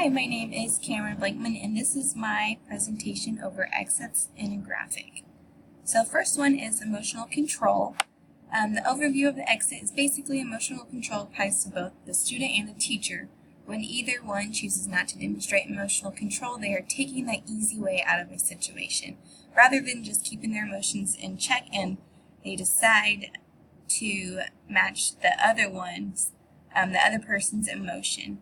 Hi, my name is Cameron Blakeman, and this is my presentation over exits in a graphic. So first one is emotional control. The overview of the exit is basically emotional control applies to both the student and the teacher. When either one chooses not to demonstrate emotional control, they are taking the easy way out of a situation, rather than just keeping their emotions in check, and they decide to match the other person's emotion.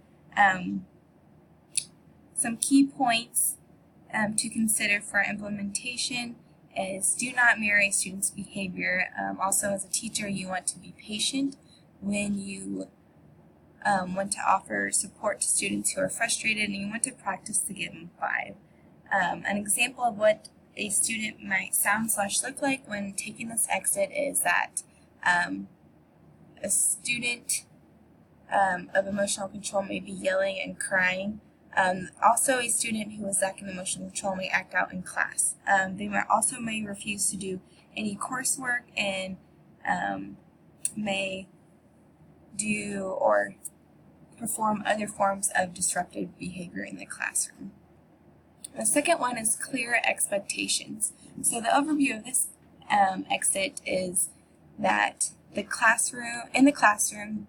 Some key points to consider for implementation is do not mirror a student's behavior. Also, as a teacher, you want to be patient when you want to offer support to students who are frustrated, and you want to practice the given 5. An example of what a student might sound/look like when taking this exit is that a student of emotional control may be yelling and crying. Also, a student who is lacking emotional control may act out in class. They may refuse to do any coursework and may do or perform other forms of disruptive behavior in the classroom. The second one is clear expectations. So the overview of this exit is that in the classroom,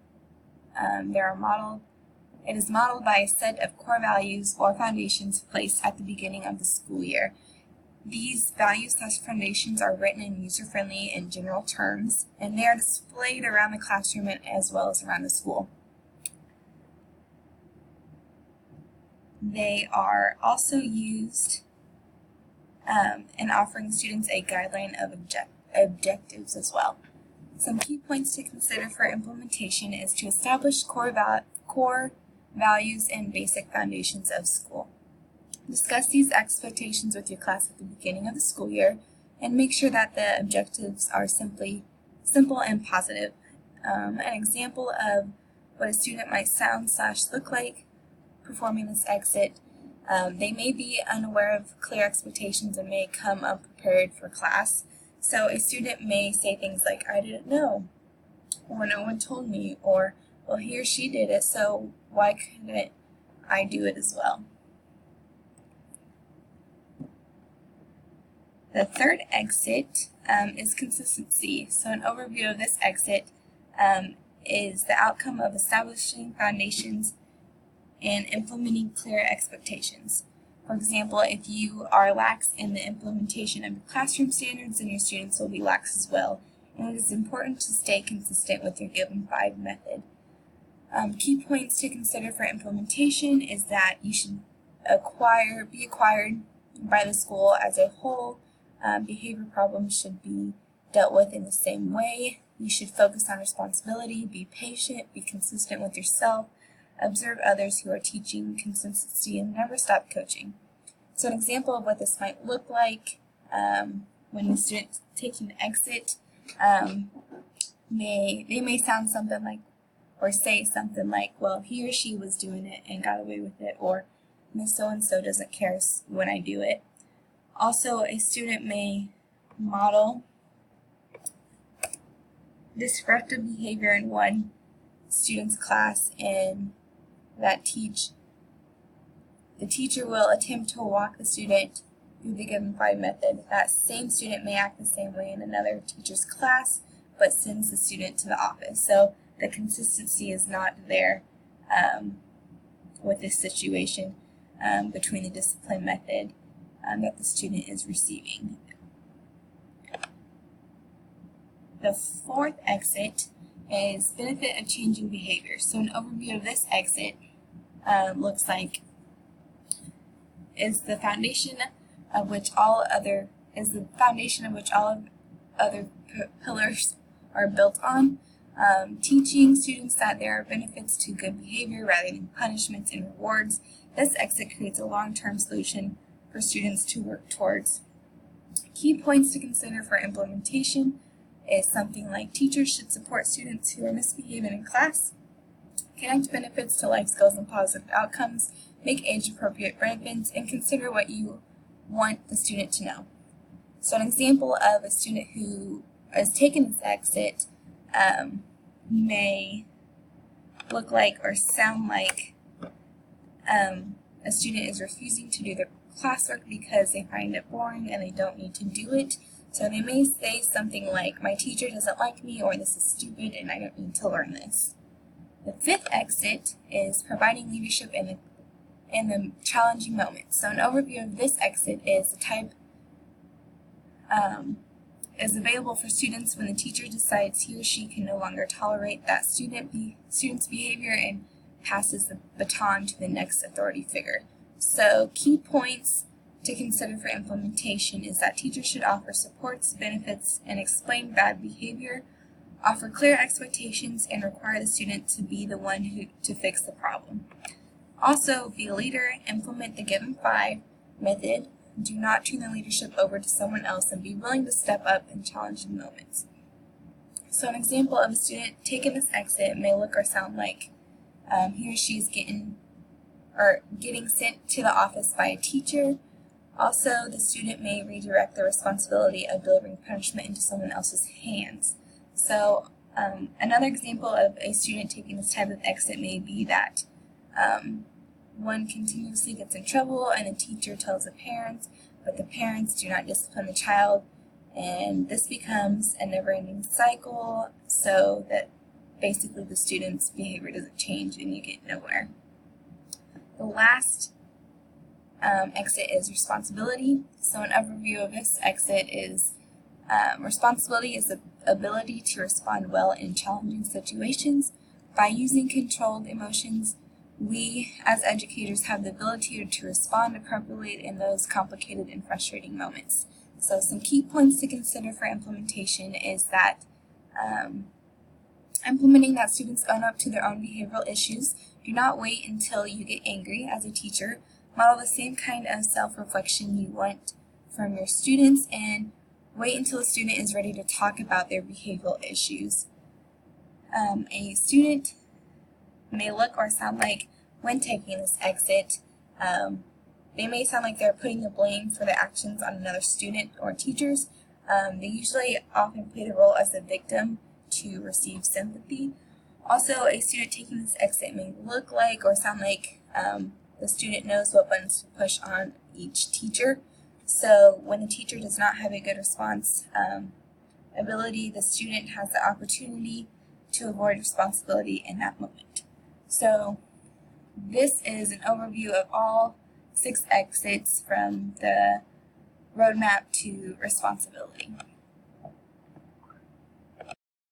it is modeled by a set of core values or foundations placed at the beginning of the school year. These values/foundations are written in user-friendly and general terms, and they are displayed around the classroom as well as around the school. They are also used in offering students a guideline of objectives as well. Some key points to consider for implementation is to establish core values and basic foundations of school. Discuss these expectations with your class at the beginning of the school year, and make sure that the objectives are simple and positive. An example of what a student might sound/look like performing this exit, they may be unaware of clear expectations and may come unprepared for class. So a student may say things like, "I didn't know," or "No one told me," or "Well, he or she did it, so why couldn't I do it as well?" The third exit is consistency. So an overview of this exit is the outcome of establishing foundations and implementing clear expectations. For example, if you are lax in the implementation of your classroom standards, then your students will be lax as well. And it is important to stay consistent with your given 5 method. Key points to consider for implementation is that you should be acquired by the school as a whole. Behavior problems should be dealt with in the same way. You should focus on responsibility, be patient, be consistent with yourself, observe others who are teaching consistency, and never stop coaching. So an example of what this might look like when the student taking the exit, they may sound something like, or say something like, "Well, he or she was doing it and got away with it," or "Miss so-and-so doesn't care when I do it." Also, a student may model disruptive behavior in one student's class, and the teacher will attempt to walk the student through the given 5 method. That same student may act the same way in another teacher's class, but sends the student to the office. So the consistency is not there with this situation between the discipline method that the student is receiving. The fourth exit is benefit of changing behavior. So an overview of this exit looks like is the foundation of which all other pillars are built on. Teaching students that there are benefits to good behavior rather than punishments and rewards. This exit creates a long-term solution for students to work towards. Key points to consider for implementation is something like teachers should support students who are misbehaving in class, connect benefits to life skills and positive outcomes, make age-appropriate benefits, and consider what you want the student to know. So an example of a student who has taken this exit may look like or sound like a student is refusing to do their classwork because they find it boring and they don't need to do it. So they may say something like, my teacher doesn't like me, or this is stupid and I don't need to learn this. The fifth exit is providing leadership in the challenging moments. So an overview of this exit is the type is available for students when the teacher decides he or she can no longer tolerate that student's behavior and passes the baton to the next authority figure. So key points to consider for implementation is that teachers should offer supports, benefits, and explain bad behavior, offer clear expectations, and require the student to be the one to fix the problem. Also, be a leader, implement the Give and 5 method, do not turn the leadership over to someone else, and be willing to step up in challenging moments. So an example of a student taking this exit may look or sound like he or she is getting sent to the office by a teacher. Also, the student may redirect the responsibility of delivering punishment into someone else's hands. So another example of a student taking this type of exit may be that one continuously gets in trouble and the teacher tells the parents, but the parents do not discipline the child, and this becomes a never-ending cycle, so that basically the student's behavior doesn't change and you get nowhere. The last exit is responsibility. So an overview of this exit is responsibility is the ability to respond well in challenging situations. By using controlled emotions, we as educators have the ability to respond appropriately in those complicated and frustrating moments. So some key points to consider for implementation is that implementing that students own up to their own behavioral issues. Do not wait until you get angry as a teacher. Model the same kind of self-reflection you want from your students, and wait until the student is ready to talk about their behavioral issues. A student may look or sound like, when taking this exit, they may sound like they're putting the blame for their actions on another student or teachers. They usually often play the role as a victim to receive sympathy. Also, a student taking this exit may look like or sound like the student knows what buttons to push on each teacher. So when the teacher does not have a good response ability, the student has the opportunity to avoid responsibility in that moment. So this is an overview of all 6 exits from the roadmap to responsibility.